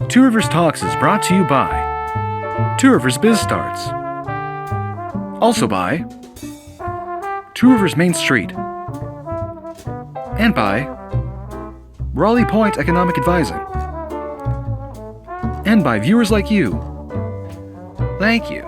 Two Rivers Talks is brought to you by Two Rivers Biz Starts. Also by Two Rivers Main Street. And by Raleigh Point Economic Advising. And by viewers like you. Thank you.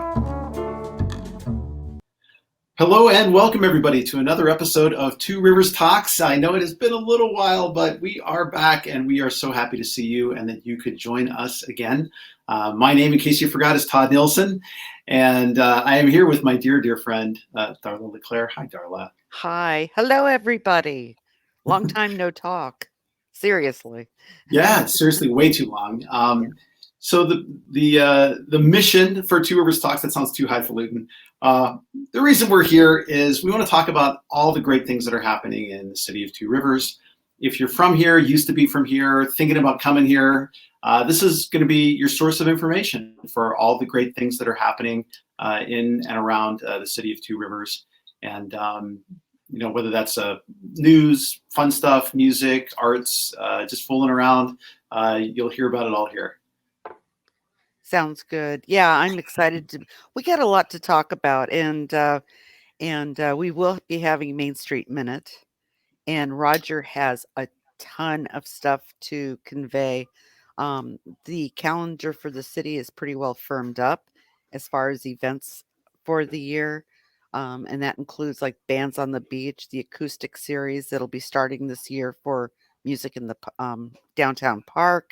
Hello and welcome everybody to another episode of Two Rivers Talks. I know it has been a little while, but we are back and we are so happy to see you and that you could join us again. My name, in case you forgot, is Todd Nilsson, and I am here with my dear friend, Darla LeClaire. Hi, Darla. Hi. Hello, everybody. Long time no talk. Seriously. Yeah, seriously, way too long. So the mission for Two Rivers Talks, that sounds too highfalutin. The reason we're here is we want to talk about all the great things that are happening in the city of Two Rivers. If you're from here, used to be from here, thinking about coming here, this is going to be your source of information for all the great things that are happening in and around the city of Two Rivers. And, whether that's news, fun stuff, music, arts, just fooling around, you'll hear about it all here. Sounds good. Yeah, I'm excited we got a lot to talk about, and we will be having Main Street Minute, and Roger has a ton of stuff to convey. The calendar for the city is pretty well firmed up as far as events for the year. And that includes like Bands on the Beach, the acoustic series that'll be starting this year for music in the downtown park.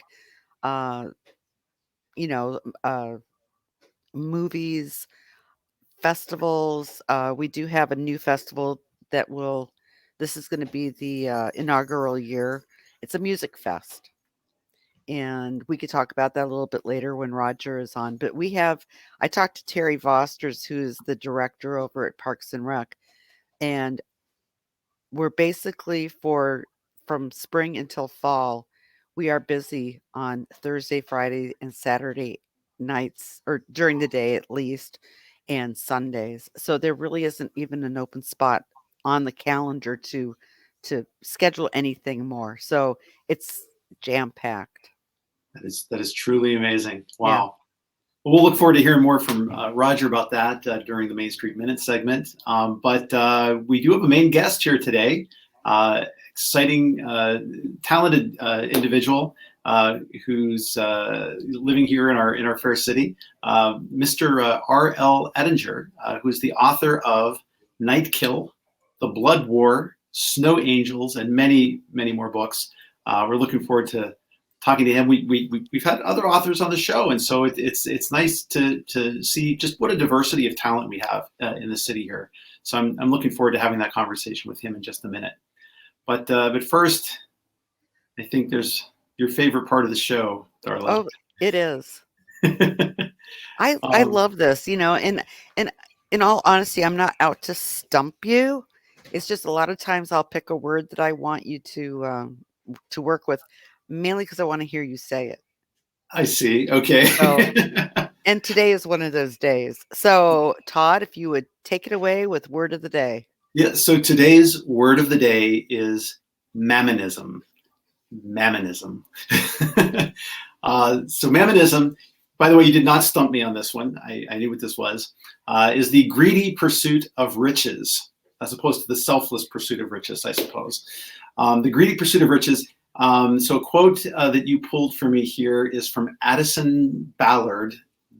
Movies, festivals. We do have a new festival this is going to be the inaugural year. It's a music fest. And we could talk about that a little bit later when Roger is on. But I talked to Terry Vosters, who's the director over at Parks and Rec. And we're basically from spring until fall, we are busy on Thursday, Friday, and Saturday nights, or during the day at least, and Sundays. So there really isn't even an open spot on the calendar to schedule anything more. So it's jam-packed. That is truly amazing. Wow. Yeah. Well, we'll look forward to hearing more from Roger about that during the Main Street Minute segment. But we do have a main guest here today. Exciting, talented individual who's living here in our fair city, Mr. R.L. Edinger, who's the author of Night Kill, The Blood War, Snow Angels, and many, many more books. We're looking forward to talking to him. We've had other authors on the show, and so it's nice to see just what a diversity of talent we have in the city here. So I'm looking forward to having that conversation with him in just a minute. But first, I think there's your favorite part of the show, Darla. Oh, it is. I love this, and in all honesty, I'm not out to stump you. It's just a lot of times I'll pick a word that I want you to work with, mainly because I want to hear you say it. I see. Okay. And today is one of those days. So, Todd, if you would take it away with word of the day. Yeah. So today's word of the day is mammonism. Mammonism. So mammonism, by the way, you did not stump me on this one. I knew what this was. Is the greedy pursuit of riches, as opposed to the selfless pursuit of riches, I suppose. The greedy pursuit of riches. So a quote that you pulled for me here is from Addison Ballard,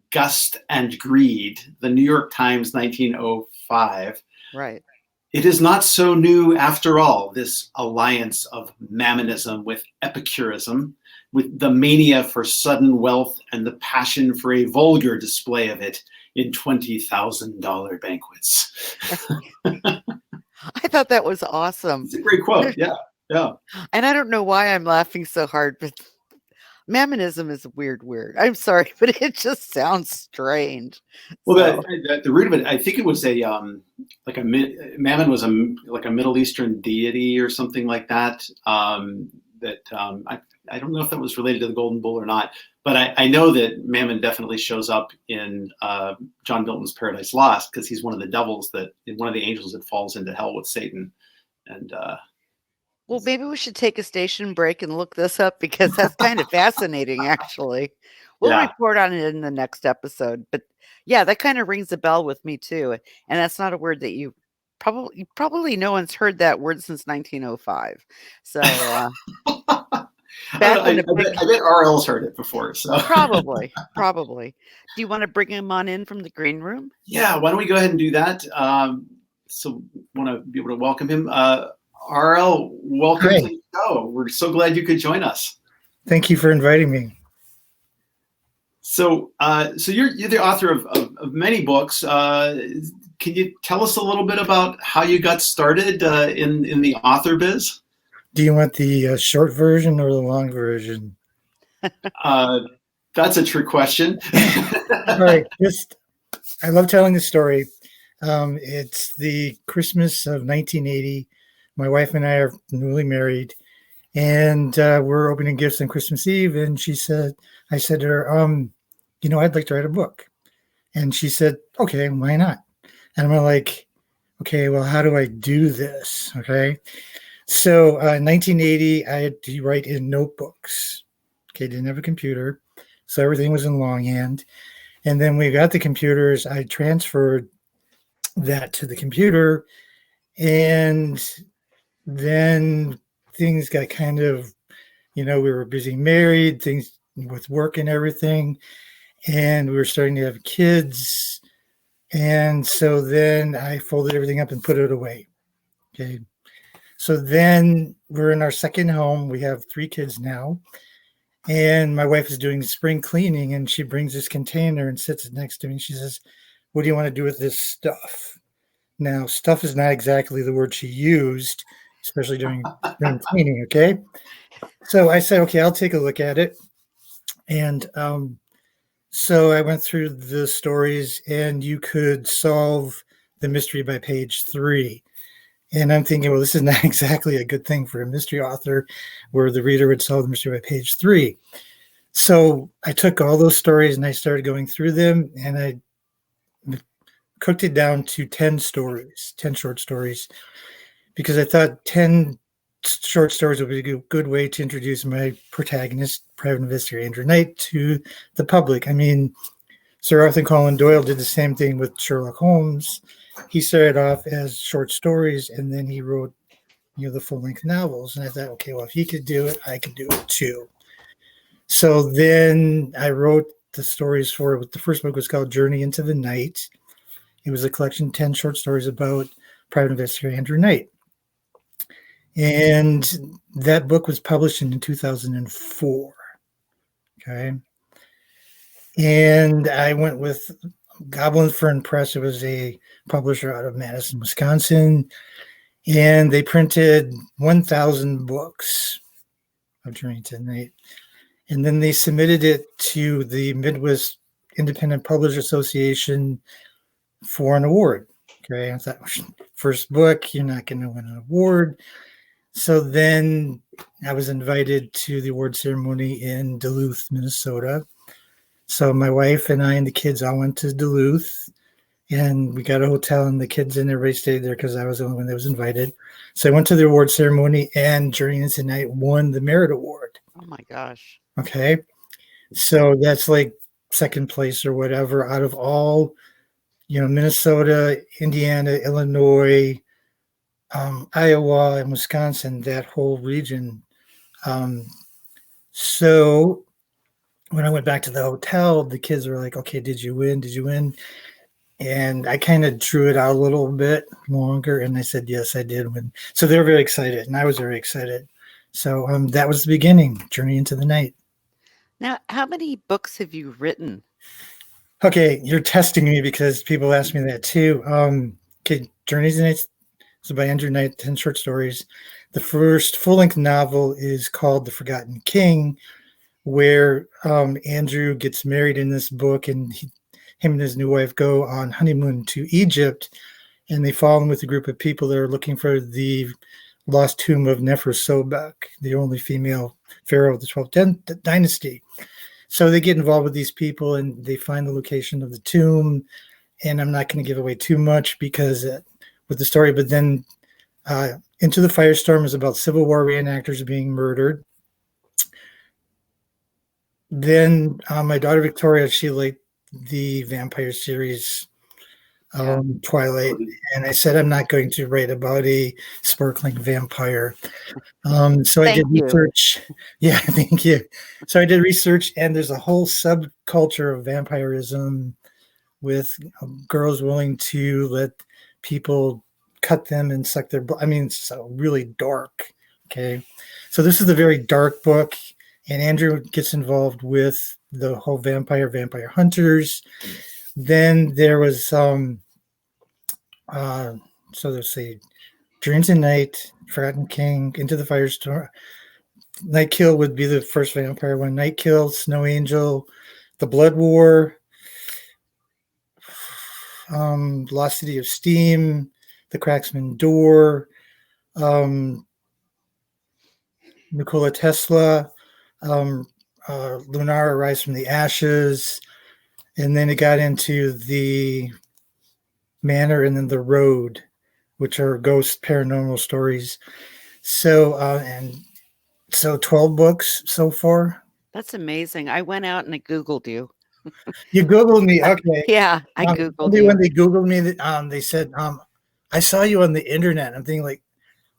Gust and Greed, the New York Times, 1905. Right. It is not so new after all, this alliance of mammonism with epicurism, with the mania for sudden wealth and the passion for a vulgar display of it in $20,000 banquets. I thought that was awesome. It's a great quote. Yeah. Yeah. And I don't know why I'm laughing so hard, but mammonism is a weird word. I'm sorry, but it just sounds strange. Well, the root of it, I think it was Mammon was like a Middle Eastern deity or something like that. I don't know if that was related to the Golden Bull or not, but I know that Mammon definitely shows up in John Milton's Paradise Lost, because he's one of the devils one of the angels that falls into hell with Satan, and Well, maybe we should take a station break and look this up because that's kind of fascinating, actually. We'll Yeah. report on it in the next episode. But yeah, that kind of rings a bell with me too. And that's not a word that probably no one's heard that word since 1905. So back when I bet RL's heard it before. So probably. Do you want to bring him on in from the green room? yeah, why don't we go ahead and do that? So want to be able to welcome him. RL, welcome Hi. to the show. We're so glad you could join us. Thank you for inviting me. So you're the author of many books. Can you tell us a little bit about how you got started in the author biz? Do you want the short version or the long version? That's a trick question. All right, I love telling the story. It's the Christmas of 1980. My wife and I are newly married, and we're opening gifts on Christmas Eve. And I said to her, I'd like to write a book. And she said, okay, why not? And I'm like, okay, well, how do I do this? Okay. So in 1980, I had to write in notebooks. Okay, didn't have a computer. So everything was in longhand. And then we got the computers, I transferred that to the computer. And then things got kind of, we were busy married, things with work and everything. And we were starting to have kids. And so then I folded everything up and put it away. Okay. So then we're in our second home. We have 3 kids now. And my wife is doing spring cleaning, and she brings this container and sits it next to me. And she says, what do you want to do with this stuff? Now, stuff is not exactly the word she used, especially during spring cleaning. Okay. So I said, okay, I'll take a look at it. And so I went through the stories, and you could solve the mystery by page 3. And I'm thinking, well, this is not exactly a good thing for a mystery author where the reader would solve the mystery by page 3. So I took all those stories and I started going through them, and I cooked it down to 10 stories, 10 short stories, because I thought 10 short stories would be a good way to introduce my protagonist, private investigator Andrew Knight, to the public. I mean, Sir Arthur Conan Doyle did the same thing with Sherlock Holmes. He started off as short stories, and then he wrote, the full-length novels. And I thought, okay, well, if he could do it, I could do it too. So then I wrote the stories for it. The first book was called Journey into the Night. It was a collection of 10 short stories about private investigator Andrew Knight. And that book was published in 2004. Okay. And I went with Goblin Fern Press. It was a publisher out of Madison, Wisconsin. And they printed 1,000 books of Journey into the Night. And then they submitted it to the Midwest Independent Publishers Association for an award. Okay. I thought, first book, you're not going to win an award. So then I was invited to the award ceremony in Duluth, Minnesota. So my wife and I and the kids all went to Duluth, and we got a hotel, and the kids and everybody stayed there because I was the only one that was invited. So I went to the award ceremony, and Journey into the Night won the Merit Award. Oh my gosh. Okay. So that's like second place or whatever out of all, Minnesota, Indiana, Illinois, Iowa, and Wisconsin, that whole region. So when I went back to the hotel, the kids were like, okay, did you win? Did you win? And I kind of drew it out a little bit longer, and I said, yes, I did win. So they were very excited, and I was very excited. So that was the beginning, Journey into the Night. Now, how many books have you written? Okay, you're testing me because people ask me that too. Okay, Journey into the Night is by Andrew Knight, 10 short stories. The first full-length novel is called The Forgotten King, where Andrew gets married in this book, and him and his new wife go on honeymoon to Egypt, and they fall in with a group of people that are looking for the lost tomb of Nefersobek, the only female pharaoh of the 12th dynasty. So they get involved with these people, and they find the location of the tomb. And I'm not going to give away too much because with the story, but then Into the Firestorm is about Civil War reenactors being murdered. Then my daughter Victoria, she liked the vampire series, Twilight, and I said I'm not going to write about a sparkling vampire. So I did research. Yeah, thank you. So I did research, and there's a whole subculture of vampirism with girls willing to let people cut them and suck their blood. I mean, it's so really dark. Okay, so this is a very dark book, and Andrew gets involved with the whole vampire hunters. Then there was so let's see, Dreams in Night, Forgotten King, Into the Firestorm. Night Kill would be the first vampire one. Night Kill, Snow Angel, The Blood War, Lost City of Steam, The Cracksman Door, Nikola Tesla, Lunar Rise from the Ashes, and then it got into the Manor and then the Road, which are ghost paranormal stories. So 12 books so far. That's amazing. I went out and I Googled you. You Googled me, okay? Yeah, I Googled you. When they Googled me, they said, "I saw you on the internet." I'm thinking, like,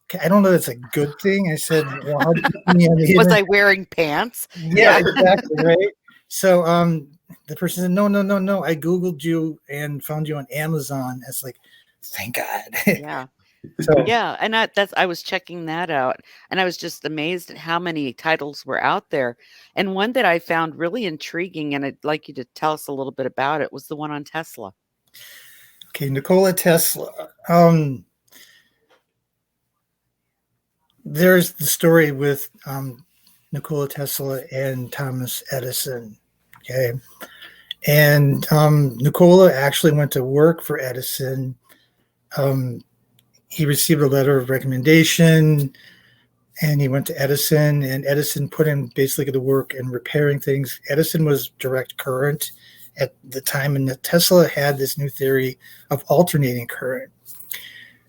okay, I don't know. That's a good thing. I said, "Well, how did you see me on the Was internet?" I wearing pants? Yeah, exactly, right. So, the person said, "No. I Googled you and found you on Amazon." It's like, thank God. Yeah. So yeah, and I was checking that out, and I was just amazed at how many titles were out there. And one that I found really intriguing, and I'd like you to tell us a little bit about it, was the one on Tesla. Okay, Nikola Tesla. There's the story with Nikola Tesla and Thomas Edison. Okay, and Nikola actually went to work for Edison. He received a letter of recommendation, and he went to Edison, and Edison put him basically to work in repairing things. Edison was direct current at the time, and Tesla had this new theory of alternating current.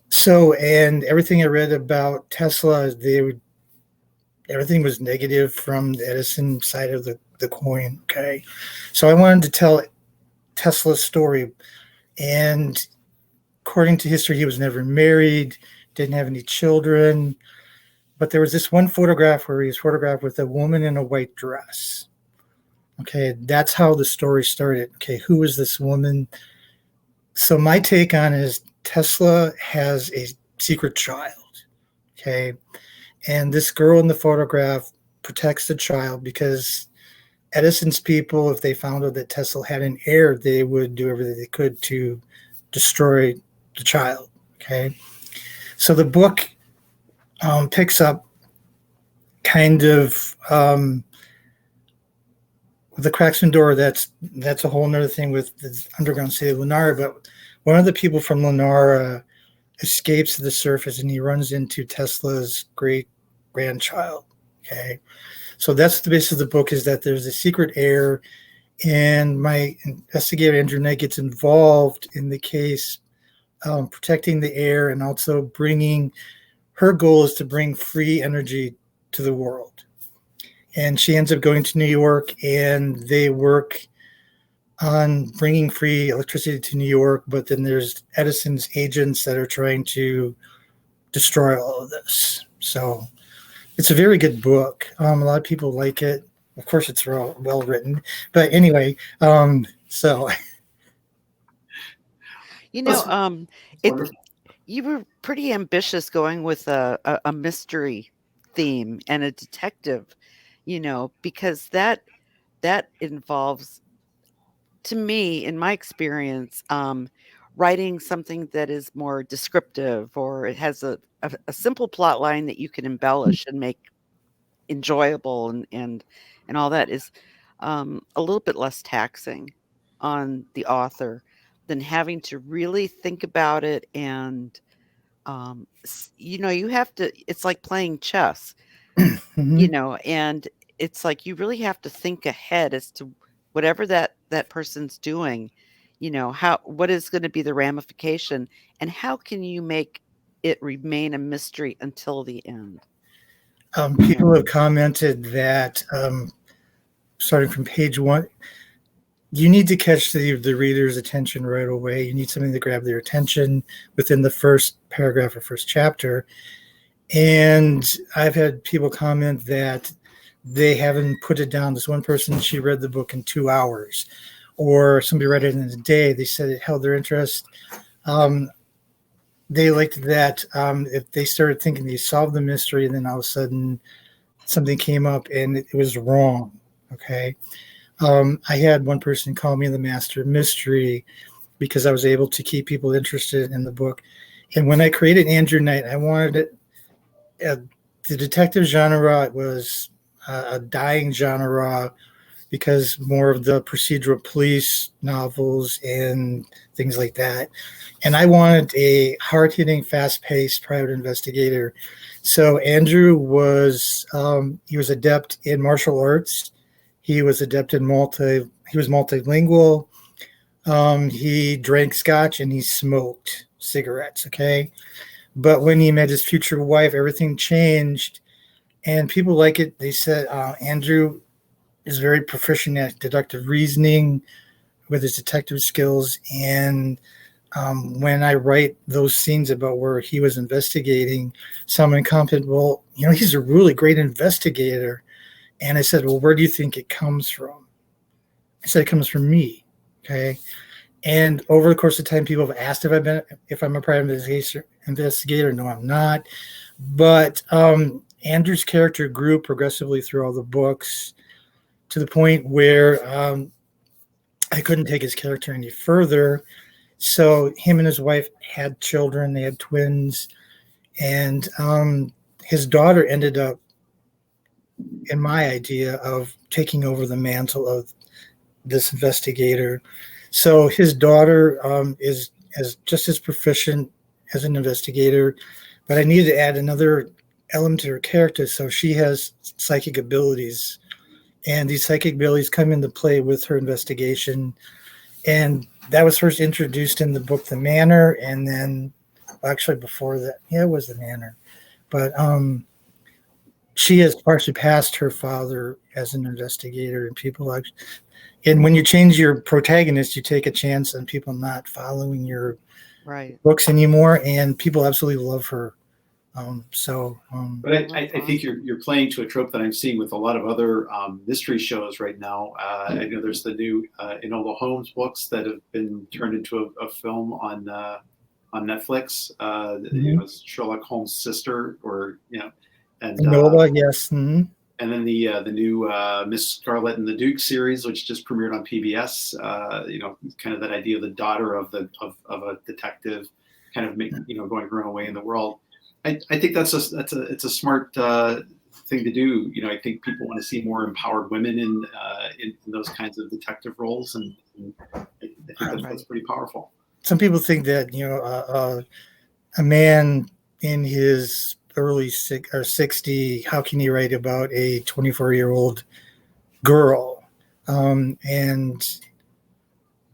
So, and everything I read about Tesla, everything was negative from the Edison side of the coin. Okay, so I wanted to tell Tesla's story, and according to history, he was never married, didn't have any children, but there was this one photograph where he was photographed with a woman in a white dress. Okay, that's how the story started. Okay, who is this woman? So my take on it is Tesla has a secret child. Okay, and this girl in the photograph protects the child because Edison's people, if they found out that Tesla had an heir, they would do everything they could to destroy the child. Okay, so the book picks up kind of the Cracksman Door. That's a whole nother thing with the underground city of Lunara. But one of the people from Lunara escapes to the surface, and he runs into Tesla's great grandchild. Okay, so that's the basis of the book, is that there's a secret heir, and my investigator Andrew Knight gets involved in the case, protecting the heir, and also bringing. Her goal is to bring free energy to the world, and she ends up going to New York, and they work on bringing free electricity to New York. But then there's Edison's agents that are trying to destroy all of this. So it's a very good book. A lot of people like it. Of course, it's well written. But anyway, so. You know, you were pretty ambitious going with a mystery theme and a detective, because that involves, to me, in my experience, writing something that is more descriptive, or it has a simple plot line that you can embellish and make enjoyable, and all that is a little bit less taxing on the author than having to really think about it. And you have to, it's like playing chess. And it's like you really have to think ahead as to whatever that person's doing, what is going to be the ramification, and how can you make it remain a mystery until the end. People have commented that starting from page 1, you need to catch the reader's attention right away. You need something to grab their attention within the first paragraph or first chapter. And I've had people comment that they haven't put it down. This one person, she read the book in 2 hours, or somebody read it in a day. They said it held their interest. They liked that if they started thinking they solved the mystery, and then all of a sudden something came up and it was wrong. Okay. I had one person call me the master of mystery because I was able to keep people interested in the book. And when I created Andrew Knight, I wanted it, the detective genre was a dying genre because more of the procedural police novels and things like that. And I wanted a hard-hitting, fast-paced private investigator. So Andrew was, he was adept in martial arts. He was adept in he was multilingual. He drank scotch and he smoked cigarettes, okay? But when he met his future wife, everything changed. And people like it. They said Andrew is very proficient at deductive reasoning with his detective skills. And when I write those scenes about where he was investigating, someone commented, well, you know, he's a really great investigator. And I said, well, where do you think it comes from? I said, it comes from me. Okay. And over the course of time, people have asked if I'm a private investigator. No, I'm not. But Andrew's character grew progressively through all the books to the point where I couldn't take his character any further. So him and his wife had children. They had twins. And his daughter ended up in my idea of taking over the mantle of this investigator. So his daughter is just as proficient as an investigator, but I needed to add another element to her character. So she has psychic abilities, and these psychic abilities come into play with her investigation. And that was first introduced in the book The Manor, and then actually before that, yeah, it was The Manor. But she has far surpassed her father as an investigator, and people like. And when you change your protagonist, you take a chance on people not following your books anymore, and people absolutely love her. But I think you're playing to a trope that I'm seeing with a lot of other mystery shows right now. I know there's the new Enola Holmes books that have been turned into a film on Netflix. You know, Sherlock Holmes' sister, or and Nikola, yes. Mm-hmm. And then the new Miss Scarlet and the Duke series, which just premiered on PBS. Kind of that idea of the daughter of a detective, kind of going her own way in the world. I think it's a smart thing to do. I think people want to see more empowered women in those kinds of detective roles, and I think that's pretty powerful. Some people think that a man in his early 60, how can he write about a 24-year-old girl? And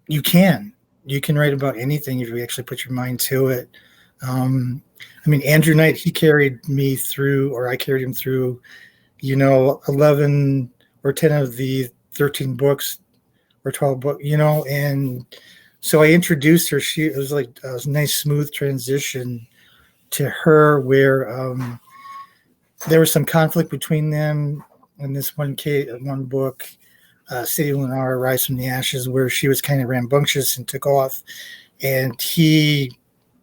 you can write about anything if you actually put your mind to it. Andrew Knight, he carried me through, or I carried him through, 11 or 10 of the 13 books or 12 books, and so I introduced her. It was like a nice, smooth transition to her, where there was some conflict between them in this one book, City of Lenara, Rise from the Ashes, where she was kind of rambunctious and took off, and he,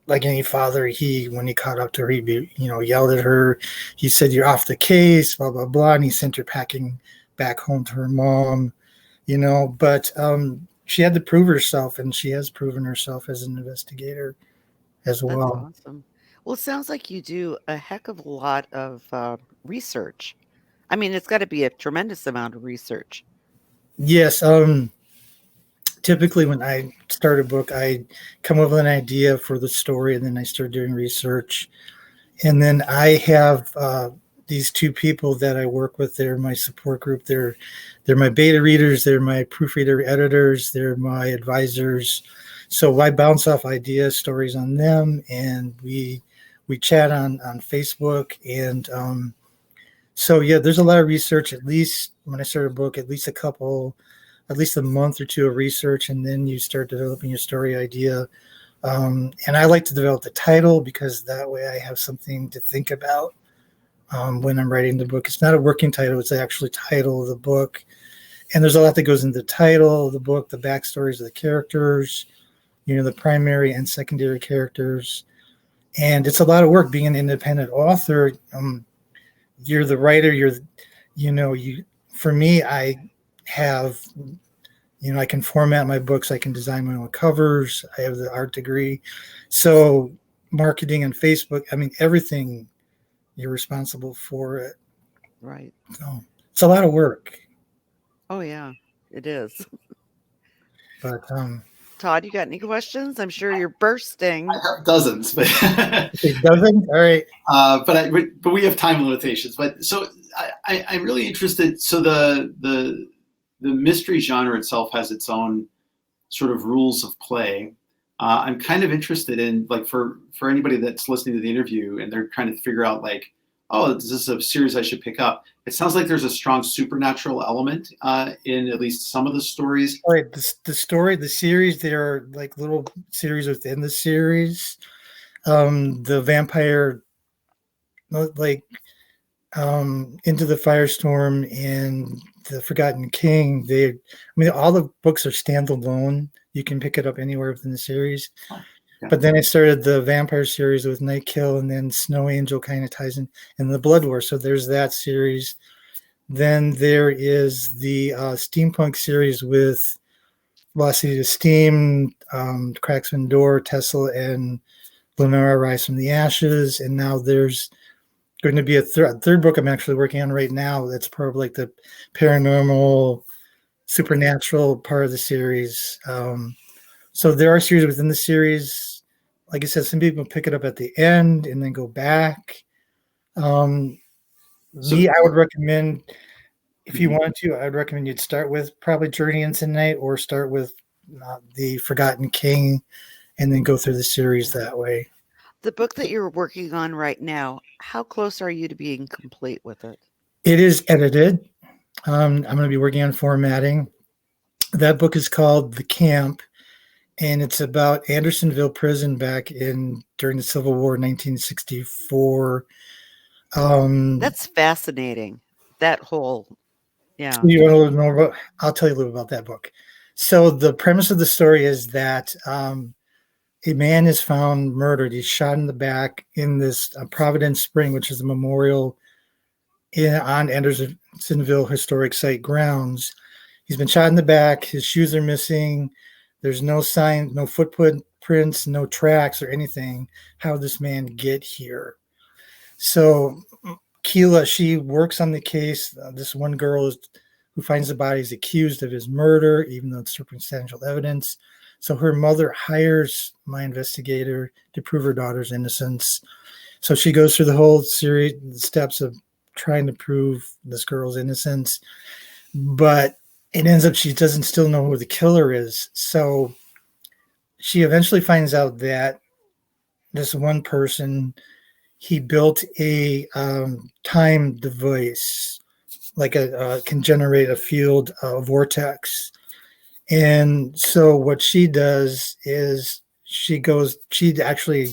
like any father, when he caught up to her, he yelled at her. He said, "You're off the case," blah blah blah, and he sent her packing back home to her mom. But she had to prove herself, and she has proven herself as an investigator as well. That's awesome. Well, it sounds like you do a heck of a lot of research. It's got to be a tremendous amount of research. Yes. Typically, when I start a book, I come up with an idea for the story, and then I start doing research. And then I have these two people that I work with. They're my support group. They're my beta readers. They're my proofreader editors. They're my advisors. So I bounce off ideas, stories on them, and we we chat on Facebook, and so yeah, there's a lot of research. At least when I start a book, at least a month or two of research, and then you start developing your story idea. And I like to develop the title because that way I have something to think about when I'm writing the book. It's not a working title; it's the actual title of the book. And there's a lot that goes into the title of the book, the backstories of the characters, the primary and secondary characters. And it's a lot of work being an independent author. You're the writer, for me, I have, I can format my books. I can design my own covers. I have the art degree. So marketing and Facebook, everything, you're responsible for it. Right. So it's a lot of work. Oh yeah, it is. But Todd, you got any questions? I'm sure you're bursting. I have dozens, but it doesn't. All right. But we have time limitations. But so I'm really interested. So the mystery genre itself has its own sort of rules of play. I'm kind of interested in, like, for anybody that's listening to the interview and they're trying to figure out, like, oh, is this a series I should pick up? It sounds like there's a strong supernatural element in at least some of the stories. All right, the series, there are like little series within the series. The vampire, like Into the Firestorm and the Forgotten King, all the books are standalone. You can pick it up anywhere within the series. Yeah. But then I started the vampire series with Night Kill, and then Snow Angel kind of ties in, and the Blood War. So there's that series. Then there is the steampunk series with Velocity to Steam, Cracksman Door, Tesla, and Lunara Rise from the Ashes. And now there's going to be a third book I'm actually working on right now. That's probably like the paranormal, supernatural part of the series. So there are series within the series. Like I said, some people pick it up at the end and then go back. I would recommend, if you wanted to, I would recommend you'd start with probably Journey into Night, or start with the Forgotten King and then go through the series that way. The book that you're working on right now, how close are you to being complete with it? It is edited. I'm going to be working on formatting. That book is called The Camp, and it's about Andersonville Prison back during the Civil War, 1964. That's fascinating. That whole, yeah. You want to know about? I'll tell you a little about that book. So the premise of the story is that a man is found murdered. He's shot in the back in this Providence Spring, which is a memorial on Andersonville Historic Site grounds. He's been shot in the back. His shoes are missing. There's no sign, no footprints, no tracks or anything. How did this man get here? So Keela, she works on the case. This one girl who finds the body is accused of his murder, even though it's circumstantial evidence. So her mother hires my investigator to prove her daughter's innocence. So she goes through the whole series, the steps of trying to prove this girl's innocence. But it ends up she doesn't still know who the killer is. So she eventually finds out that this one person, he built a time device, like can generate a field vortex. And so what she does is she actually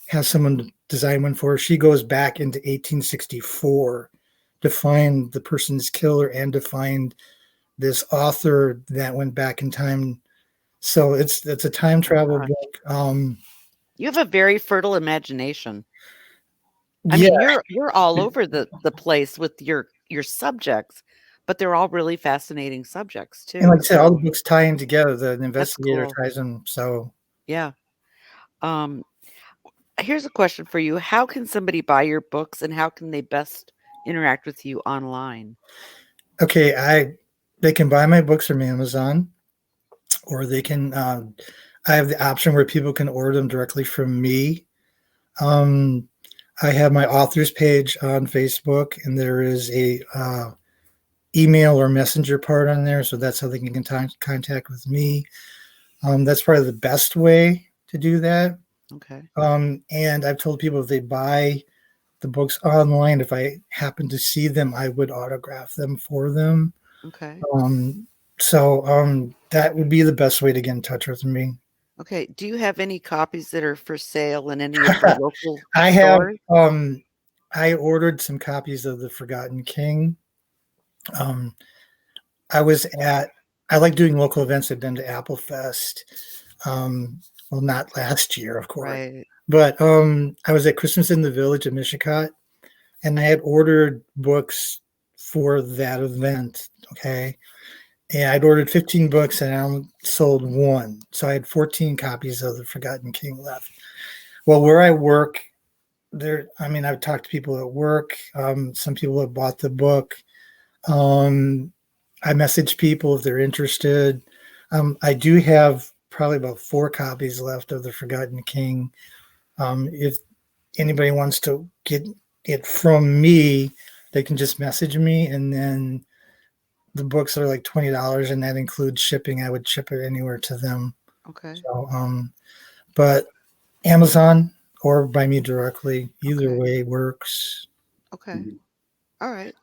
has someone design one for her. She goes back into 1864 to find the person's killer and to find this author that went back in time. So it's a time travel book. You have a very fertile imagination. I mean, you're all over the place with your subjects, but they're all really fascinating subjects too. And like I said, all the books tie in together. The investigator ties them. So yeah. Here's a question for you. How can somebody buy your books, and how can they best interact with you online? Okay, they can buy my books from Amazon, or they can. I have the option where people can order them directly from me. I have my authors page on Facebook, and there is a email or messenger part on there, so that's how they can contact with me. That's probably the best way to do that. Okay. And I've told people if they buy the books online, if I happen to see them, I would autograph them for them. Okay. So that would be the best way to get in touch with me. Okay. Do you have any copies that are for sale in any of the local I have. stores? I ordered some copies of The Forgotten King. Um, I was at. I like doing local events. I've been to Apple Fest. Well, not last year, of course, Right. but I was at Christmas in the Village in Michigan, and I had ordered books for that event. Okay, and I'd ordered 15 books, and I sold one, so I had 14 copies of The Forgotten King left. Well, where I work, I've talked to people at work. Some people have bought the book. I message people if they're interested. I do have probably about 4 copies left of The Forgotten King. If anybody wants to get it from me, they can just message me, and then the books are like $20, and that includes shipping. I would ship it anywhere to them. Okay. So, but Amazon or by me directly, either Okay. way works. Okay. Mhm. All right.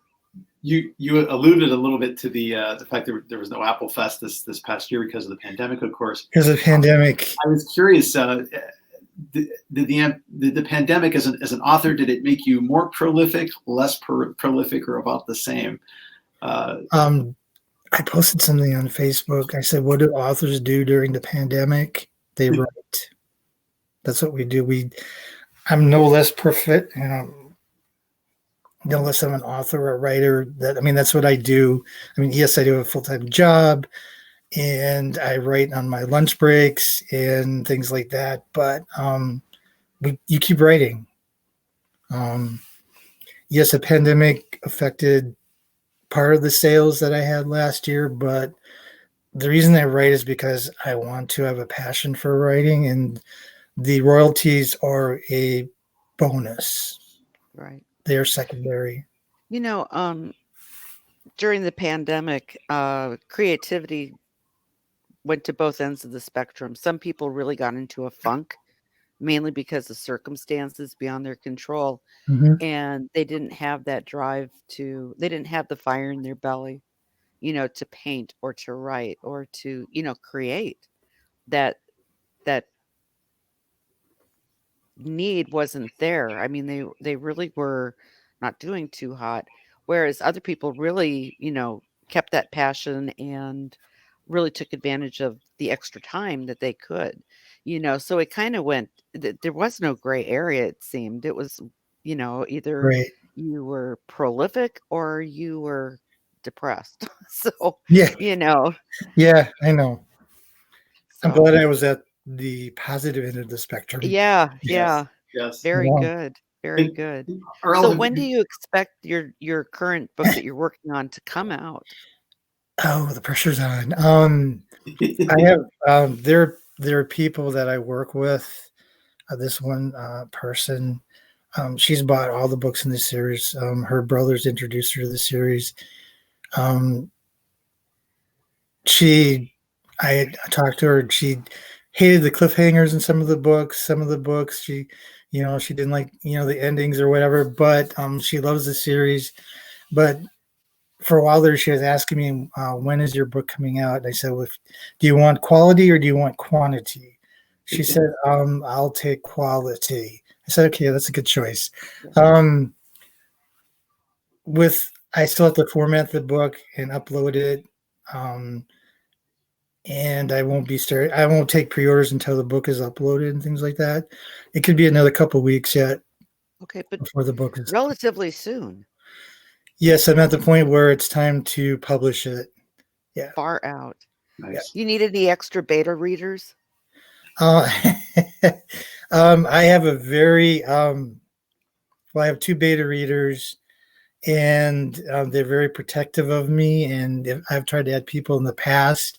You alluded a little bit to the fact that there was no Apple Fest this past year because of the pandemic, of course. Because of the pandemic. I was curious. Did the pandemic as an author, did it make you more prolific, less prolific, or about the same? I posted something on Facebook. I said, "What do authors do during the pandemic? They write. That's what we do. I'm no less perfect, no less I'm an author or a writer. That's what I do. Yes, I do have a full-time job, and I write on my lunch breaks and things like that. But you keep writing. Yes, a pandemic affected part of the sales that I had last year, but the reason I write is because I want to have a passion for writing, and the royalties are a bonus. Right. They are secondary. During the pandemic, creativity went to both ends of the spectrum. Some people really got into a funk, mainly because of circumstances beyond their control, Mhm. and they didn't have that drive they didn't have the fire in their belly, to paint or to write or to, create. That need wasn't there. They really were not doing too hot, whereas other people really, kept that passion and really took advantage of the extra time that they could. So it kind of went there was no gray area, it seemed. It was, either Right. you were prolific or you were depressed. So, Yeah. you know, Yeah, I know. I'm so glad I was at the positive end of the spectrum. yeah, Yes, yeah. yes. Very Yeah. good. Very And good. Earl, So have when do you, you expect your current book that you're working on to come out? Oh, the pressure's on. I have there are people that I work with. This one person, she's bought all the books in the series. Her brothers introduced her to the series. Um, I talked to her. She hated the cliffhangers in some of the books. Some of the books she didn't like the endings or whatever. But she loves the series. But for a while there, she was asking me, when is your book coming out? And I said, well, do you want quality or do you want quantity? She said, I'll take quality. I said, okay, that's a good choice. Um, I still have to format the book and upload it. And I won't take pre-orders until the book is uploaded and things like that. It could be another couple weeks yet Okay, but before the book is. relatively soon, Yes, I'm at the point where it's time to publish it. Yeah. far out. nice. You need any extra beta readers? Uh, I have I have 2 beta readers, and they're very protective of me. And I've tried to add people in the past,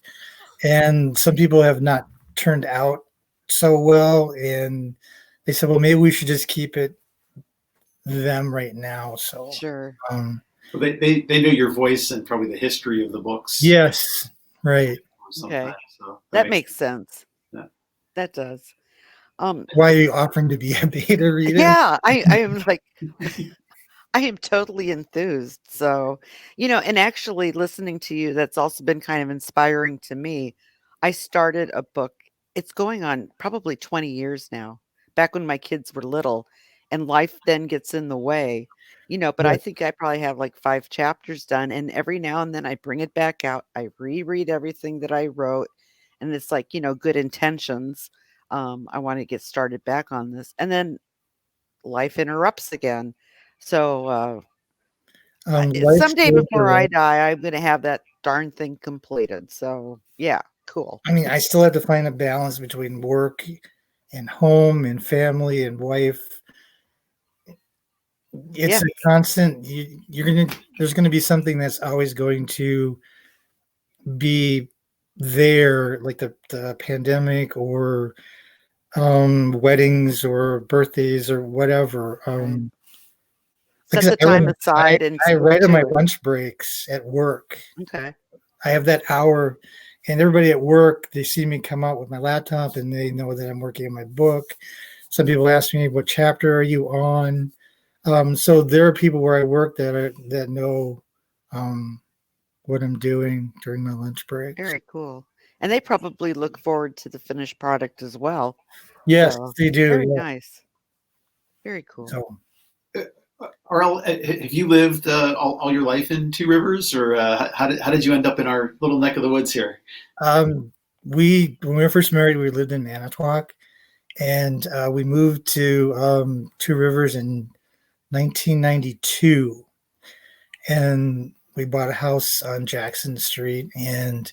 and some people have not turned out so well. And they said, well, maybe we should just keep it them right now. So, Sure. Well, they know your voice and probably the history of the books. yes, right. Okay. So That makes sense. Yeah. That does. Why are you offering to be a beta reader? Yeah, I am like, I am totally enthused. So, and actually listening to you, that's also been kind of inspiring to me. I started a book. It's going on probably 20 years now, back when my kids were little, and life then gets in the way, but I Right. think I probably have like 5 chapters done. And every now and then I bring it back out. I reread everything that I wrote, and it's like, good intentions. I want to get started back on this. And then life interrupts again. So, Life someday skills before are. I die, I'm gonna have that darn thing completed. So, yeah, cool. I mean, I still have to find a balance between work and home and family and wife. It's Yeah, a constant. There's gonna be something that's always going to be there, like the pandemic or weddings or birthdays or whatever. right. Like I Set said, the time aside and I stick write on to my it. lunch breaks at work. Okay. I have that hour, and everybody at work, they see me come out with my laptop and they know that I'm working on my book. Some people ask me, what chapter are you on? So there are people where I work that know what I'm doing during my lunch breaks. Very cool. And they probably look forward to the finished product as well. Yes, So, they do. very Yeah. nice. Very cool. So RL, have you lived all your life in Two Rivers, or how did you end up in our little neck of the woods here? when we were first married, we lived in Manitowoc, and we moved to Two Rivers in 1992, and we bought a house on Jackson Street, and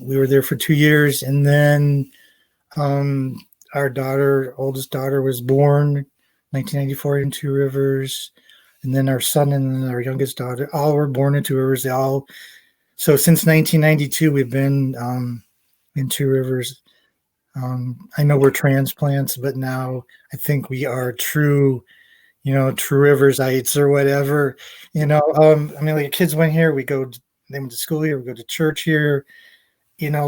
we were there for 2 years, and then um, our oldest daughter, was born 1994 in Two Rivers, and then our son and then our youngest daughter all were born in Two Rivers. So since 1992, we've been in Two Rivers. I know we're transplants, but now I think we are true Riversites or whatever. I mean, like kids went here, they went to school here, we go to church here.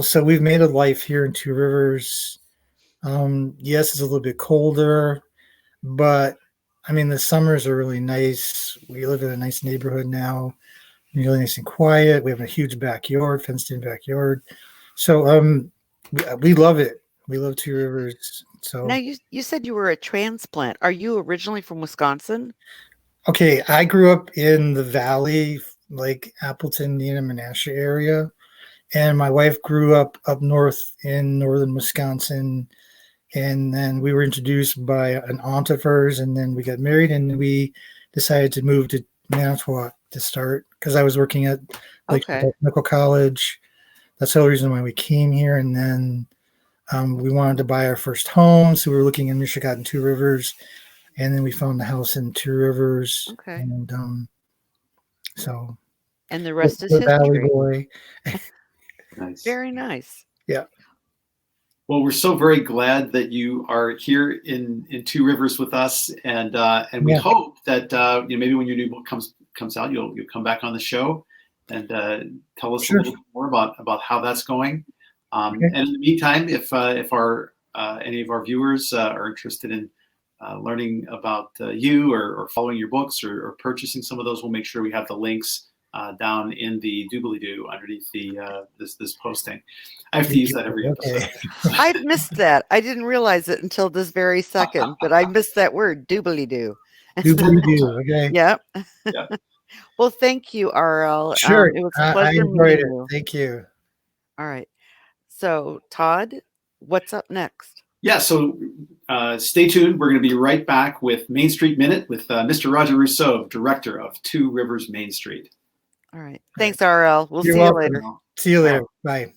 So we've made a life here in Two Rivers. Yes, it's a little bit colder, but I mean, the summers are really nice. We live in a nice neighborhood now, really nice and quiet. We have a huge backyard, fenced in backyard. So we love it. We love Two Rivers. So Now you said you were a transplant. Are you originally from Wisconsin? okay, I grew up in the valley, like Appleton, Indiana, Menasha area, and my wife grew up north in northern Wisconsin. And then we were introduced by an aunt of hers, and then we got married, and we decided to move to Manitowoc to start because I was working at Okay. Nikola College. That's the whole reason why we came here. And then we wanted to buy our first home, so we were looking in Michigan and Two Rivers, and then we found the house in Two Rivers. Okay. And so And the rest is the Valley history. Boy. Nice. Very nice. Yeah. Well, we're so very glad that you are here in Two Rivers with us, and we Yeah. hope that maybe when your new book comes out, you'll come back on the show and tell us Sure. a little bit more about how that's going. Okay. And in the meantime, if our any of our viewers are interested in learning about you or following your books or purchasing some of those, we'll make sure we have the links down in the doobly-doo underneath the this posting. I have to use that every episode. Okay. I'd missed that. I didn't realize it until this very second, but I missed that word, doobly-doo. Doobly-doo. Okay. Yep. Yeah. Well, thank you, RL. Sure. It was a I pleasure enjoyed meeting it. you. Thank you. All right. So, Todd, what's up next? Yeah, so stay tuned. We're going to be right back with Main Street Minute with Mr. Roger Russove, director of Two Rivers Main Street. All right. Thanks, RL. We'll You're see welcome. you later. See you later. Bye.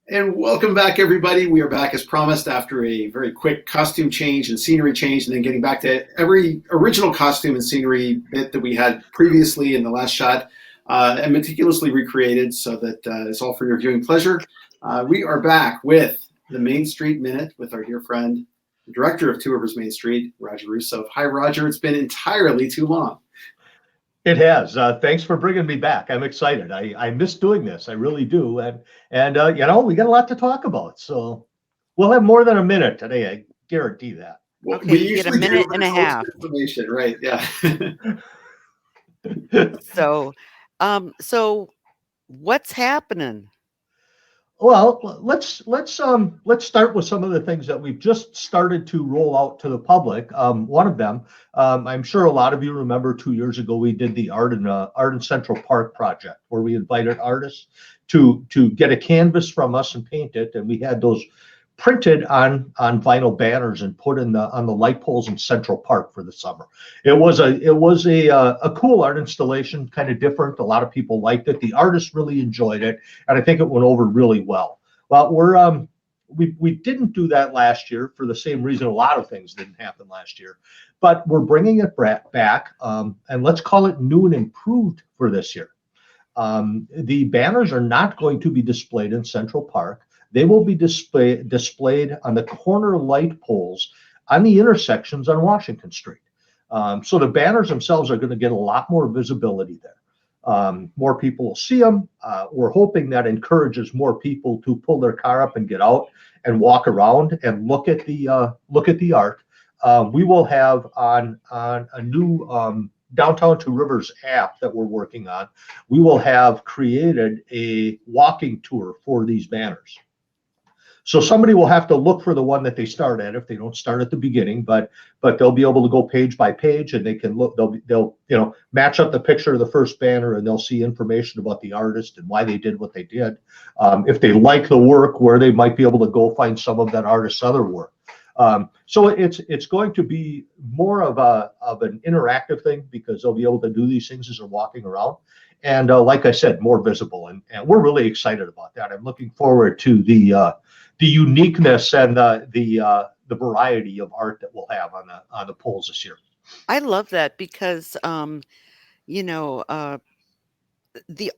And welcome back, everybody. We are back as promised after a very quick costume change and scenery change, and then getting back to every original costume and scenery bit that we had previously in the last shot and meticulously recreated so that it's all for your viewing pleasure. We are back with the Main Street Minute with our dear friend, the director of Two Rivers Main Street, Roger Russove. Hi, Roger. It's been entirely too long. It has. Thanks for bringing me back. I'm excited. I miss doing this. I really do. And we got a lot to talk about. So We'll have more than a minute today. I guarantee that. Well, Okay, we you get a usually do, minute but and a it's always half. good information, right? Yeah. So, so what's happening? Well, let's start with some of the things that we've just started to roll out to the public. One of them, I'm sure a lot of you remember 2 years ago we did the Art in Central Park project, where we invited artists to get a canvas from us and paint it, and we had those printed on vinyl banners and put on the light poles in Central Park for the summer. It was a cool art installation, kind of different. A lot of people liked it. The artists really enjoyed it, and I think it went over really well. Well, we didn't do that last year for the same reason a lot of things didn't happen last year, but we're bringing it back, and let's call it new and improved for this year. The banners are not going to be displayed in Central Park. They will be displayed on the corner light poles on the intersections on Washington Street. So the banners themselves are going to get a lot more visibility there. More people will see them. We're hoping that encourages more people to pull their car up and get out and walk around and look at the art. We will have on a new Downtown Two Rivers app that we're working on. We will have created a walking tour for these banners. So somebody will have to look for the one that they start at if they don't start at the beginning, but they'll be able to go page by page, and they can look. They'll match up the picture of the first banner, and they'll see information about the artist and why they did what they did. If they like the work, where they might be able to go find some of that artist's other work. So it's going to be more of an interactive thing, because they'll be able to do these things as they're walking around. And like I said, more visible, and we're really excited about that. I'm looking forward to the uniqueness and the variety of art that we'll have on the polls this year. I love that because, the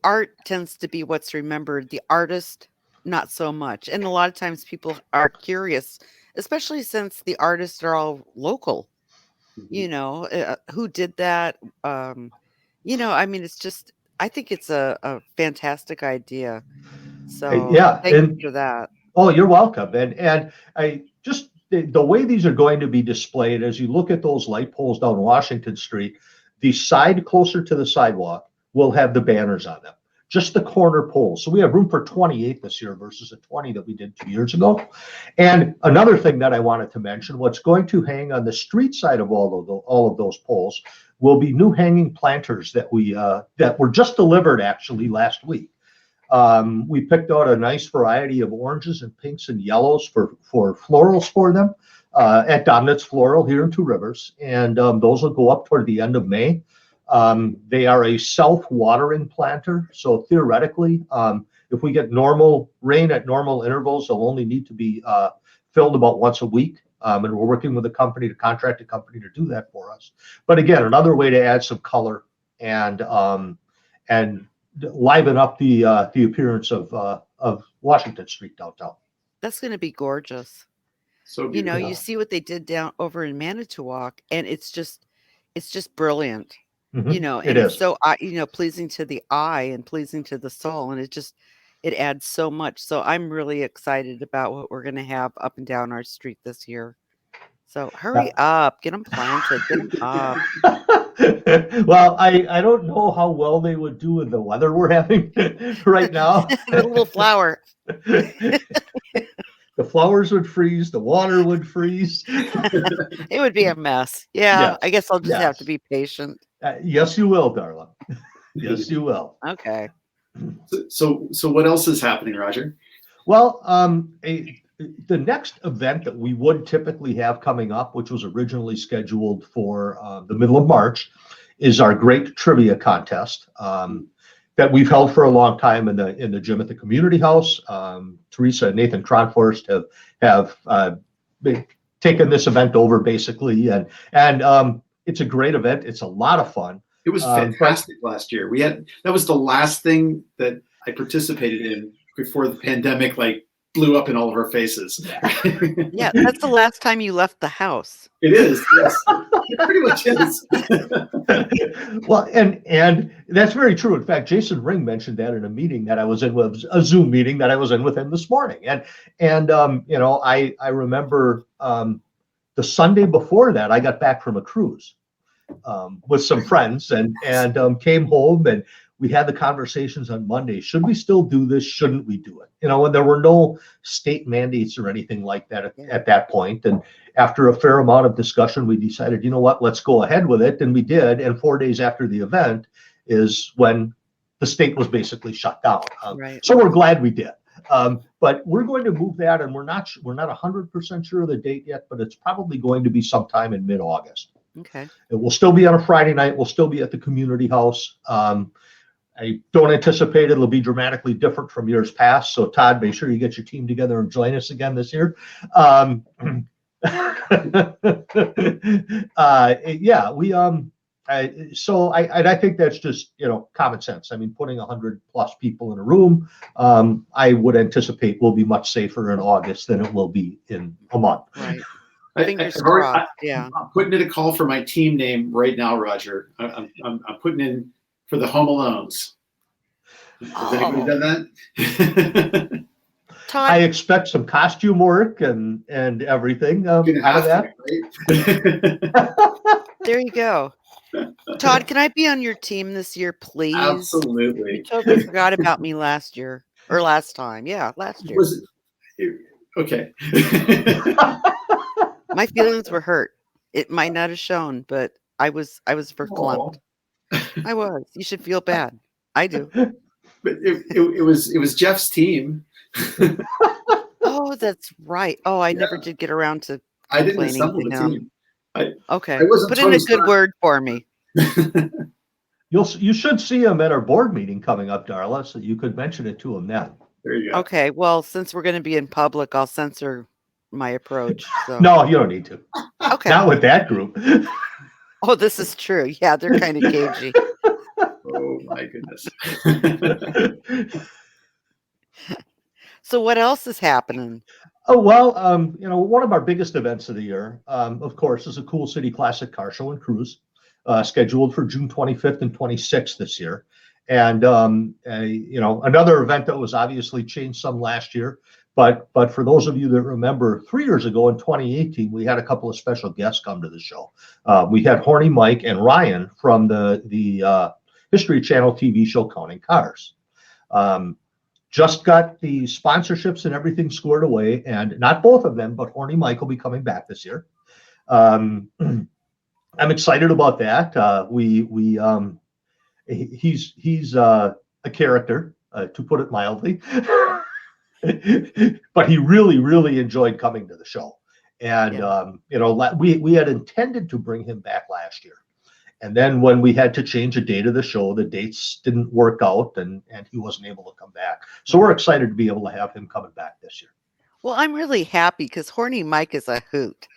art tends to be what's remembered. The artist, not so much. And a lot of times people are curious, especially since the artists are all local. Who did that? I mean, it's just, I think it's a fantastic idea. So Yeah, thank and you for that. oh, you're welcome. And I just the way these are going to be displayed, as you look at those light poles down Washington Street, the side closer to the sidewalk will have the banners on them, just the corner poles. So we have room for 28 this year versus the 20 that we did 2 years ago. And another thing that I wanted to mention, what's going to hang on the street side of all of those poles will be new hanging planters that were just delivered actually last week. We picked out a nice variety of oranges and pinks and yellows for florals for them at Dominick's Floral here in Two Rivers, and those will go up toward the end of May. They are a self-watering planter, so theoretically, if we get normal rain at normal intervals, they'll only need to be filled about once a week. And we're working with a contracted company to do that for us. But again, another way to add some color and liven up the appearance of Washington Street downtown. That's going to be gorgeous. So beautiful. You see what they did down over in Manitowoc, and it's just brilliant. Mm-hmm. And it's so pleasing to the eye and pleasing to the soul, and it adds so much. So I'm really excited about what we're going to have up and down our street this year. So hurry up, get them planted, get them up. Well, I don't know how well they would do in the weather we're having right now. The little flower. The flowers would freeze, the water would freeze. It would be a mess. Yeah, Yes. I guess I'll just have Yes. to be patient. Yes, you will, Darla. Yes, you will. Okay. So what else is happening, Roger? Well, the next event that we would typically have coming up, which was originally scheduled for the middle of March, is our great trivia contest that we've held for a long time in the gym at the community house. Teresa and Nathan Cronforst have taken this event over basically, and it's a great event. It's a lot of fun. It was fantastic last year. That was the last thing that I participated in before the pandemic, blew up in all of our faces. Yeah, that's the last time you left the house. It is, yes. It pretty much is. Well, and that's very true. In fact, Jason Ring mentioned that in a meeting that I was in, with a Zoom meeting that I was in with him this morning. And I remember the Sunday before that, I got back from a cruise with some friends and came home, and we had the conversations on Monday. Should we still do this? Shouldn't we do it? And there were no state mandates or anything like that at that point. And after a fair amount of discussion, we decided, you know what, let's go ahead with it. And we did. And 4 days after the event is when the state was basically shut down. Right. So we're glad we did. But we're going to move that, and we're not 100% sure of the date yet, but it's probably going to be sometime in mid-August. Okay. It will still be on a Friday night. We'll still be at the community house. I don't anticipate it'll be dramatically different from years past. So Todd, make sure you get your team together and join us again this year. I think that's just, common sense. I mean, putting 100+ people in a room, I would anticipate will be much safer in August than it will be in a month. Right. I- Fingers I've already- crossed. Yeah. I'm putting in a call for my team name right now, Roger. I'm putting in for the Home Alones. Has anybody done that? Todd, I expect some costume work and everything out Gonna of have that. to, right? there you go. Todd, can I be on your team this year, please? Absolutely. You totally forgot about me last year or last time. Yeah, last year. Was it, okay. My feelings were hurt. It might not have shown, but I was verklempt. I was. You should feel bad. I do. But it was Jeff's team. Oh, that's right. Oh, I never did get around to I didn't complaining assemble to the him. team. Okay. I wasn't Put in Tony a good Stark. word for me. You should see him at our board meeting coming up, Darla, so you could mention it to him then. There you go. Okay. Well, since we're going to be in public, I'll censor my approach. So. No, you don't need to. Okay. Not with that group. Oh, this is true. Yeah, they're kind of cagey. Oh my goodness. So what else is happening? Oh, well, one of our biggest events of the year, of course, is a Cool City Classic Car Show and Cruise, scheduled for June 25th and 26th this year. And, another event that was obviously changed some last year. But for those of you that remember, 3 years ago in 2018, we had a couple of special guests come to the show. We had Horny Mike and Ryan from the History Channel TV show Counting Cars. Just got the sponsorships and everything squared away, and not both of them, but Horny Mike will be coming back this year. I'm excited about that. He's a character, to put it mildly, but he really enjoyed coming to the show. And we had intended to bring him back last year. And then when we had to change a date of the show, the dates didn't work out, and he wasn't able to come back. So we're excited to be able to have him coming back this year. Well, I'm really happy because Horny Mike is a hoot.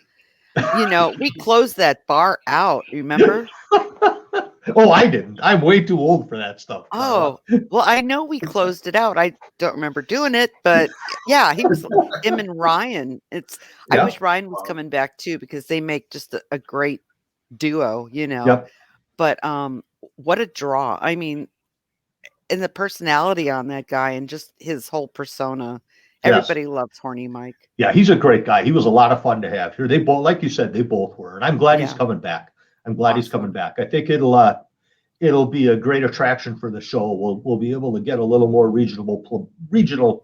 We closed that bar out, remember? Oh, I didn't. I'm way too old for that stuff. Oh, well, I know we closed it out. I don't remember doing it, but yeah, him and Ryan. I wish Ryan was coming back too, because they make just a great duo, Yep. But what a draw. I mean, and the personality on that guy and just his whole persona. Everybody loves Horny Mike. Yeah, he's a great guy. He was a lot of fun to have here. They both, like you said, they both were. And I'm glad he's coming back. I'm glad he's coming back. I think it'll be a great attraction for the show. We'll be able to get a little more regional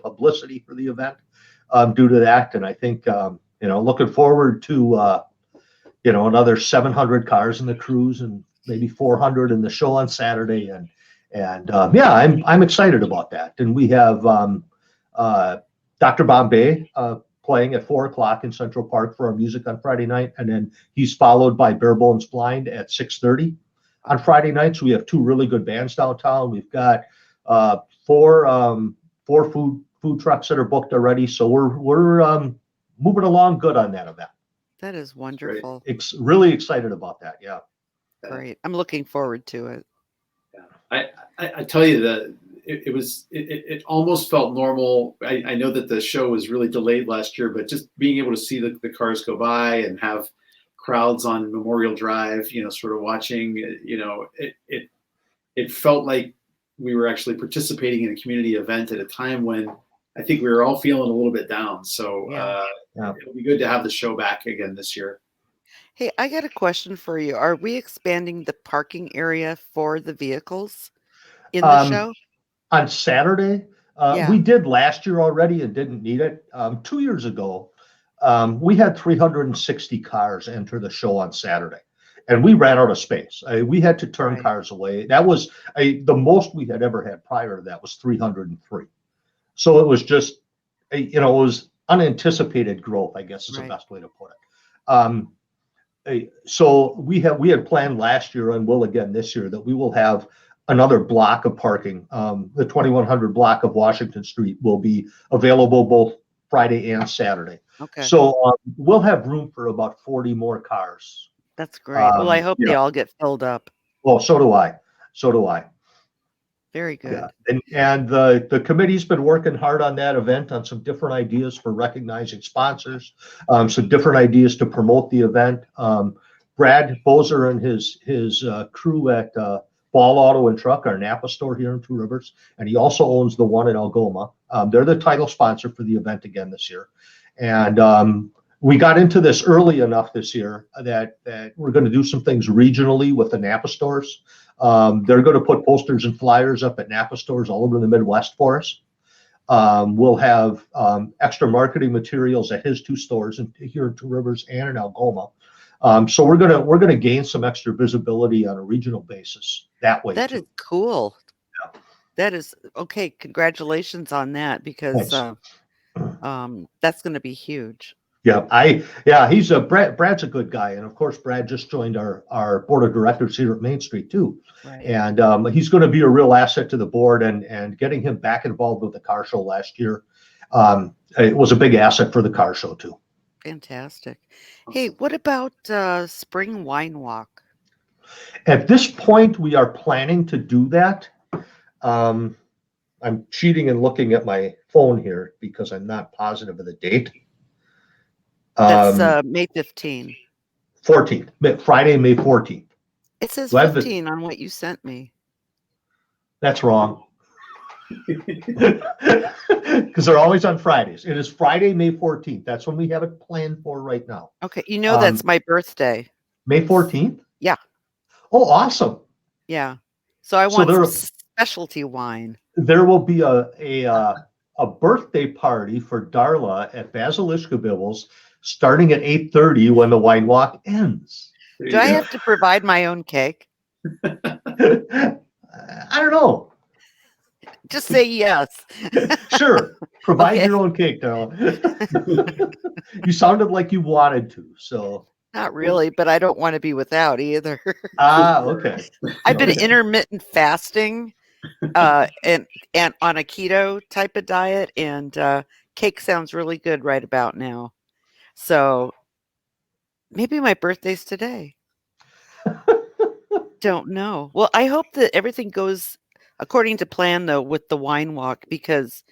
publicity for the event due to that. And I think looking forward to another 700 cars in the cruise and maybe 400 in the show on Saturday. I'm excited about that. And we have Dr. Bombay playing at 4:00 in Central Park for our music on Friday night. And then he's followed by Bare Bones Blind at 6:30 on Friday nights. We have two really good bands downtown. We've got four food trucks that are booked already. So we're moving along good on that event. That is wonderful. Really excited about that. Yeah. Great. I'm looking forward to it. Yeah. I tell you that it almost felt normal. I know that the show was really delayed last year, but just being able to see the cars go by and have crowds on Memorial Drive, sort of watching, it felt like we were actually participating in a community event at a time when I think we were all feeling a little bit down. So it'll be good to have the show back again this year. Hey, I got a question for you. Are we expanding the parking area for the vehicles in the show? On Saturday, we did last year already and didn't need it. 2 years ago, we had 360 cars enter the show on Saturday, and we ran out of space. We had to turn cars away. That was the most we had ever had prior to that was 303. So it was just, it was unanticipated growth, I guess is the best way to put it. So we had planned last year and will again this year that we will have another block of parking. The 2100 block of Washington Street will be available both Friday and Saturday. Okay. So we'll have room for about 40 more cars. That's great. Well, I hope they all get filled up. Well, so do I. Very good. Yeah. And the committee's been working hard on that event on some different ideas for recognizing sponsors, some different ideas to promote the event. Brad Bozer and his crew at Ball Auto and Truck, our Napa store here in Two Rivers, and he also owns the one in Algoma. They're the title sponsor for the event again this year. And we got into this early enough this year that we're going to do some things regionally with the Napa stores. They're going to put posters and flyers up at Napa stores all over the Midwest for us. We'll have extra marketing materials at his two stores here in Two Rivers and in Algoma. So we're gonna gain some extra visibility on a regional basis that way. That is cool. Yeah. That is okay. Congratulations on that, because that's going to be huge. Yeah, he's Brad's a good guy, and of course Brad just joined our board of directors here at Main Street too. Right. And he's going to be a real asset to the board, and getting him back involved with the car show last year, it was a big asset for the car show too. Fantastic. Hey, what about Spring Wine Walk? At this point, we are planning to do that. I'm cheating and looking at my phone here because I'm not positive of the date. That's May 15. 14th, Friday, May 14th. It says 15 on what you sent me. That's wrong. Because they're always on Fridays. It is Friday, May 14th. That's when we have it planned for right now. Okay, that's my birthday. May 14th? Yeah. Oh, awesome. Yeah. So I want some specialty wine. There will be a birthday party for Darla at Basilishka Bibbles starting at 8:30 when the wine walk ends. Do I have to provide my own cake? I don't know. Just say yes. Sure. Provide your own cake, Darla. You sounded like you wanted to, so. Not really, but I don't want to be without either. Okay. I've been intermittent fasting and on a keto type of diet, and cake sounds really good right about now. So maybe my birthday's today. Don't know. Well, I hope that everything goes according to plan, though, with the wine walk, because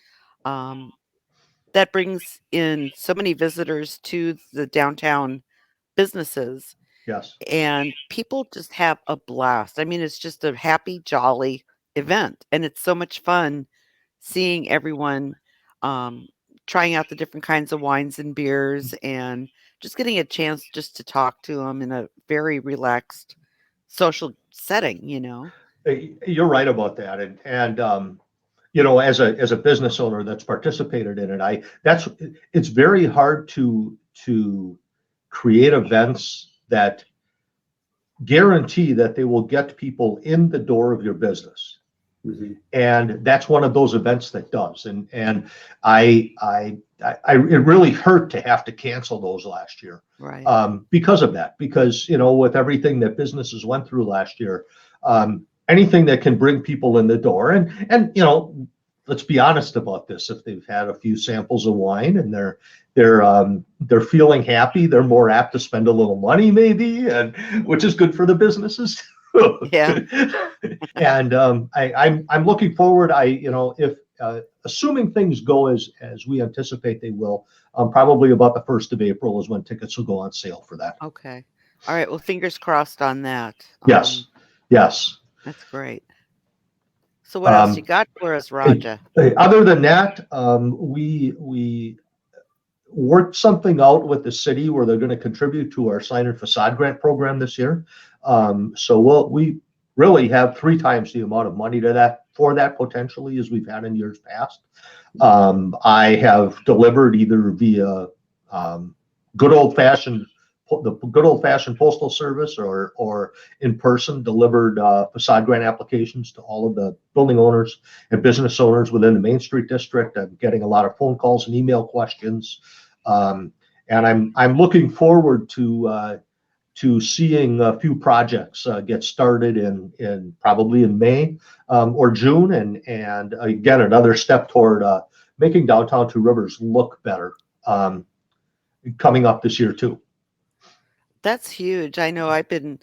that brings in so many visitors to the downtown businesses. Yes. And people just have a blast. I mean, it's just a happy, jolly event. And it's so much fun seeing everyone trying out the different kinds of wines and beers, and just getting a chance just to talk to them in a very relaxed social setting, You're right about that. And as a business owner that's participated in it, it's very hard to create events that guarantee that they will get people in the door of your business. Mm-hmm. And that's one of those events that does. And it really hurt to have to cancel those last year. Right. Because of that, because, with everything that businesses went through last year, anything that can bring people in the door, and let's be honest about this. If they've had a few samples of wine and they're feeling happy, they're more apt to spend a little money, maybe, and which is good for the businesses. Yeah. And I'm looking forward. If assuming things go as we anticipate they will, probably about the 1st of April is when tickets will go on sale for that. Okay. All right. Well, fingers crossed on that. Yes, yes. That's great. So what else you Um, got for us, Raja? Other than that, we worked something out with the city where they're going to contribute to our sign and facade grant program this year. So we really have 3 times the amount of money for that potentially as we've had in years past. I have delivered either via good old fashioned postal service or in person delivered facade grant applications to all of the building owners and business owners within the Main Street district. I'm getting a lot of phone calls and email questions, and I'm looking forward to seeing a few projects get started in probably in May or June, and again another step toward making downtown Two Rivers look better coming up this year too. That's huge. I know I've been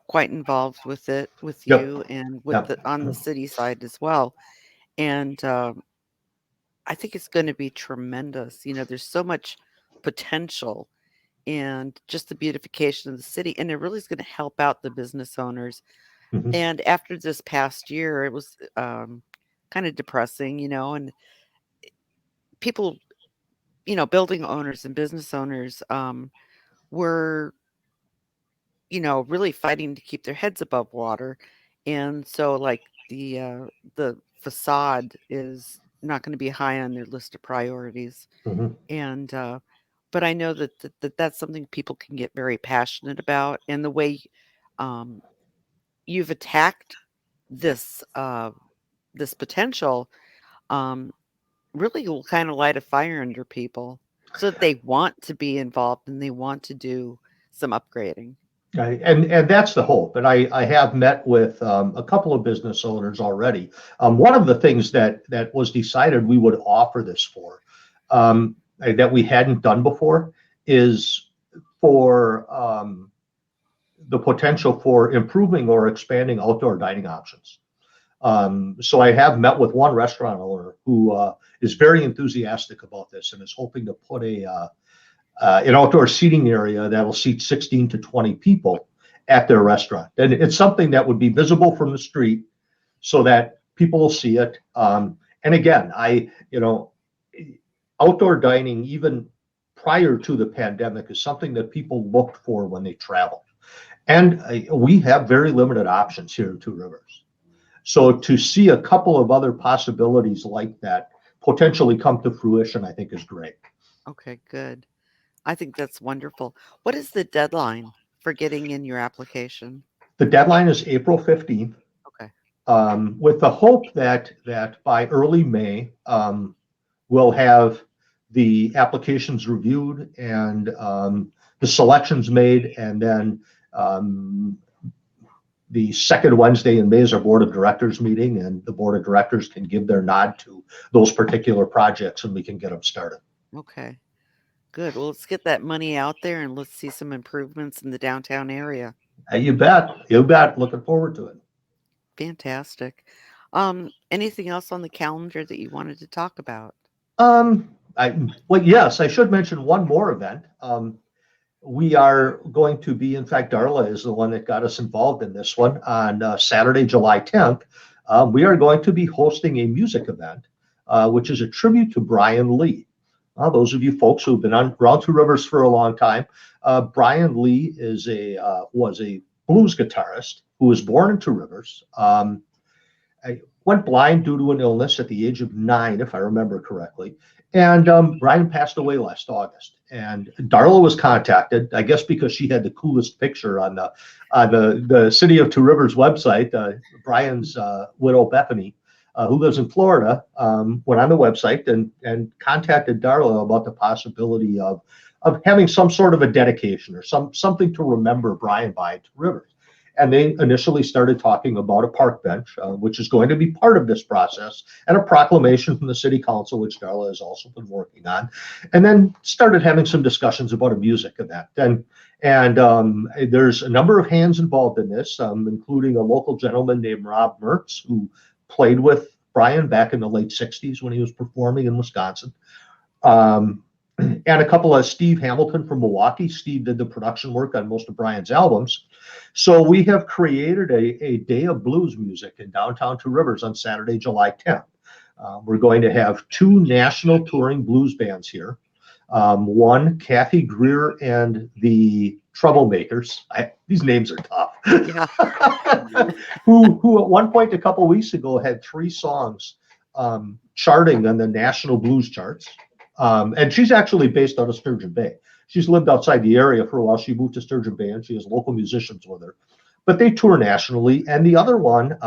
quite involved with it with Yep. you and with Yep. on the city side as well. And I think it's going to be tremendous. There's so much potential and just the beautification of the city, and it really is going to help out the business owners. Mhm. And after this past year, it was kind of depressing, and people, building owners and business owners were, really fighting to keep their heads above water. And so like the facade is not going to be high on their list of priorities. Mhm. And but I know that's something people can get very passionate about, and the way um, you've attacked this this potential um, really will kind of light a fire under people so that they want to be involved and they want to do some upgrading. And that's the hope. And I have met with a couple of business owners already. One of the things that was decided we would offer this for that we hadn't done before is for the potential for improving or expanding outdoor dining options. So I have met with one restaurant owner who is very enthusiastic about this and is hoping to put an outdoor seating area that'll seat 16 to 20 people at their restaurant. And it's something that would be visible from the street so that people will see it. And again, outdoor dining, even prior to the pandemic, is something that people looked for when they travel. And we have very limited options here in Two Rivers. So to see a couple of other possibilities like that potentially come to fruition, I think is great. Okay, good. I think that's wonderful. What is the deadline for getting in your application? The deadline is April 15th. Okay. With the hope that by early May, we'll have the applications reviewed and the selections made, and then the second Wednesday in May is our board of directors meeting, and the board of directors can give their nod to those particular projects and we can get them started. Okay. Good. Well, let's get that money out there and let's see some improvements in the downtown area. You bet. You bet. Looking forward to it. Fantastic. Anything else on the calendar that you wanted to talk about? Yes, I should mention one more event. We are going to be, in fact, Darla is the one that got us involved in this one, on Saturday, July 10th. We are going to be hosting a music event, which is a tribute to Brian Lee. Those of you folks who've been around Two Rivers for a long time, Brian Lee was a blues guitarist who was born in Two Rivers. Went blind due to an illness at the age of 9, if I remember correctly. And Brian passed away last August. And Darla was contacted, I guess because she had the coolest picture on the City of Two Rivers website. Brian's widow, Bethany, who lives in Florida, went on the website and contacted Darla about the possibility of having some sort of a dedication or something to remember Brian by Two Rivers. And they initially started talking about a park bench, which is going to be part of this process, and a proclamation from the city council, which Darla has also been working on, and then started having some discussions about a music event. And there's a number of hands involved in this, including a local gentleman named Rob Mertz, who played with Brian back in the late 60s when he was performing in Wisconsin. And a couple of Steve Hamilton from Milwaukee. Steve did the production work on most of Brian's albums. So we have created a day of blues music in downtown Two Rivers on Saturday, July 10th. We're going to have 2 national touring blues bands here. One, Kathy Greer and the Troublemakers. These names are tough. Yeah. who at one point a couple weeks ago had 3 songs charting on the national blues charts. And she's actually based out of Sturgeon Bay. She's lived outside the area for a while. She moved to Sturgeon Bay, and she has local musicians with her. But they tour nationally. And the other one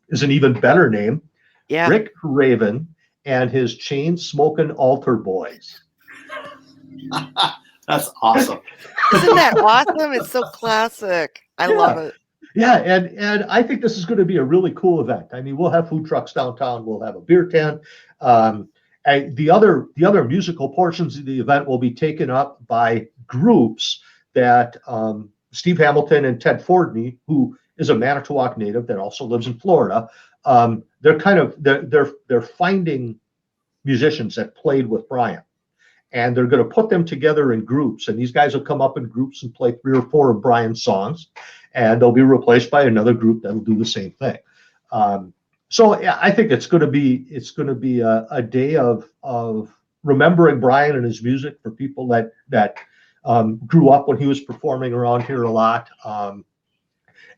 is an even better name, Yeah. Rick Raven and his Chain-Smoking Altar Boys. That's awesome. Isn't that awesome? It's so classic. I love it. Yeah, and I think this is going to be a really cool event. I mean, we'll have food trucks downtown. We'll have a beer tent. The other musical portions of the event will be taken up by groups that Steve Hamilton and Ted Fordney, who is a Manitowoc native that also lives in Florida, they're finding musicians that played with Brian, and they're going to put them together in groups. And these guys will come up in groups and play 3 or 4 of Brian's songs, and they'll be replaced by another group that'll do the same thing. So yeah, I think it's going to be a day of remembering Brian and his music for people that grew up when he was performing around here a lot.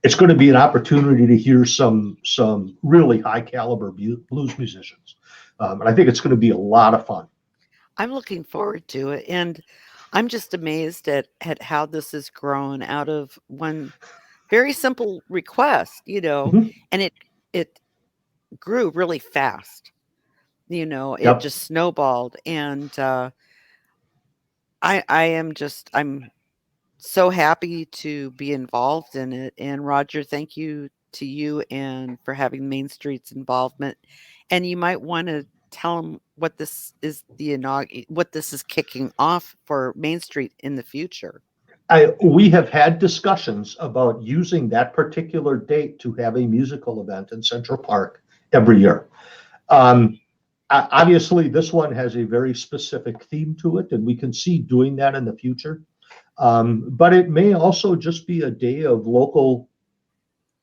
It's going to be an opportunity to hear some really high caliber blues musicians, and I think it's going to be a lot of fun. I'm looking forward to it, and I'm just amazed at how this has grown out of one very simple request, Mhm. and it grew really fast. It Yep. just snowballed, and I'm so happy to be involved in it. And Roger, thank you to you and for having Main Street's involvement. And you might want to tell them what this is what this is kicking off for Main Street in the future. We have had discussions about using that particular date to have a musical event in Central Park every year. Obviously, this one has a very specific theme to it, and we can see doing that in the future. But it may also just be a day of local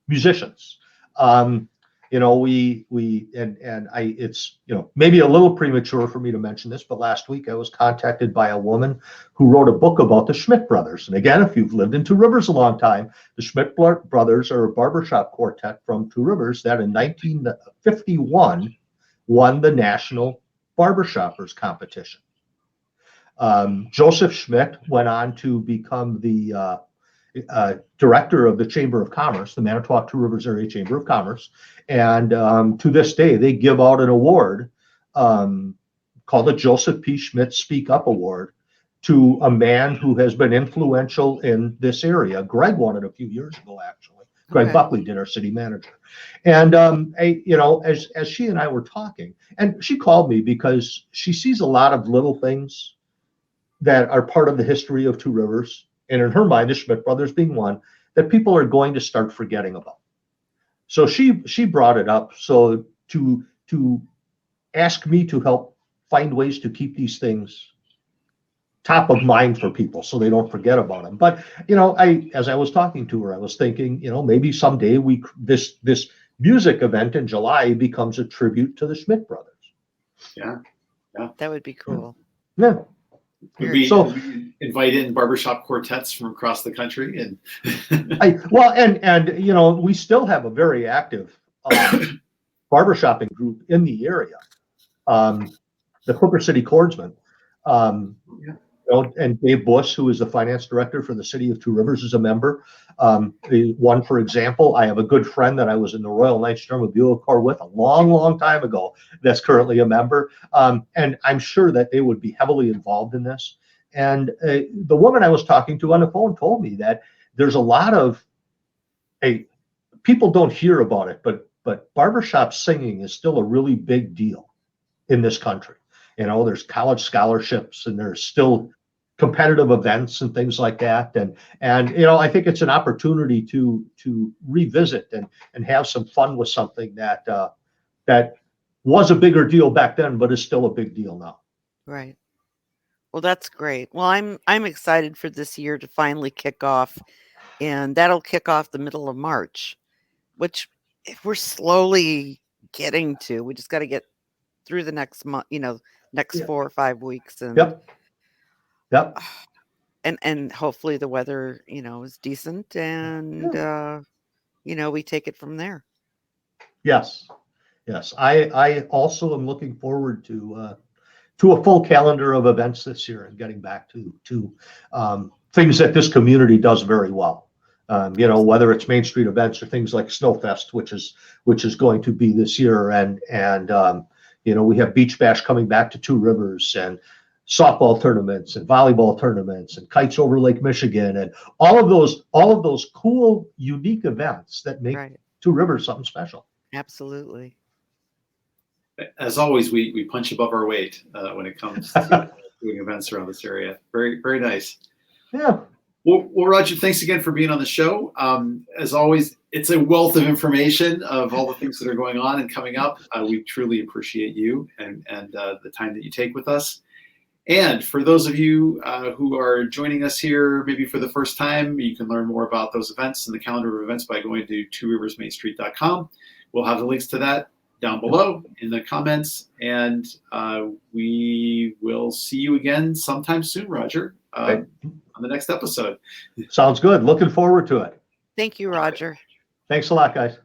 musicians. It's maybe a little premature for me to mention this, but last week I was contacted by a woman who wrote a book about the Schmidt Brothers. And again, if you've lived in Two Rivers a long time, the Schmidt Brothers are a barbershop quartet from Two Rivers that in 1951 won the National Barbershoppers Competition. Joseph Schmidt went on to become the director of the Chamber of Commerce, the Manitowoc Two Rivers Area Chamber of Commerce. And to this day, they give out an award called the Joseph P. Schmidt Speak Up Award to a man who has been influential in this area. Greg won it a few years ago, actually. Greg Buckley did, our city manager. And, as she and I were talking, and she called me because she sees a lot of little things that are part of the history of Two Rivers, and in her mind, the Schmidt Brothers being one, that people are going to start forgetting about. So she brought it up so to ask me to help find ways to keep these things top of mind for people so they don't forget about them. But as I was talking to her, I was thinking, maybe someday this music event in July becomes a tribute to the Schmidt Brothers. Yeah. That would be cool. Yeah. We invite in barbershop quartets from across the country, and we still have a very active barbershopping group in the area, the Clipper City Chordsmen, and Dave Buss, who is the finance director for the city of Two Rivers, is a member. One, for example, I have a good friend that I was in the Royal Knights Drum Bugle Corps with a long time ago that's currently a member. And I'm sure that they would be heavily involved in this. And the woman I was talking to on the phone told me that there's a lot of people don't hear about it, but barbershop singing is still a really big deal in this country. You know, there's college scholarships and there's still competitive events and things like that. And you know, I think it's an opportunity to revisit and have some fun with something that that was a bigger deal back then, but is still a big deal now. Right. Well, that's great. Well, I'm excited for this year to finally kick off, and that'll kick off the middle of March, which we're slowly getting to. We just got to get through the next month, next 4 or 5 weeks, and Yep. and hopefully the weather, is decent, and we take it from there. Yes. I also am looking forward to a full calendar of events this year and getting back to things that this community does very well. Whether it's Main Street events or things like Snowfest, which is going to be this year, and we have Beach Bash coming back to Two Rivers, and softball tournaments and volleyball tournaments and kites over Lake Michigan, and all of those cool, unique events that make Two Rivers something special. Absolutely. As always, we punch above our weight when it comes to doing events around this area. Very, very nice. Yeah. Well, Roger, thanks again for being on the show. As always, it's a wealth of information of all the things that are going on and coming up. We truly appreciate you and the time that you take with us. And for those of you who are joining us here maybe for the first time, you can learn more about those events and the calendar of events by going to tworiversmainstreet.com. We'll have the links to that down below in the comments, and we will see you again sometime soon, Roger, on the next episode. Sounds good. Looking forward to it. Thank you, Roger. Thanks a lot, guys.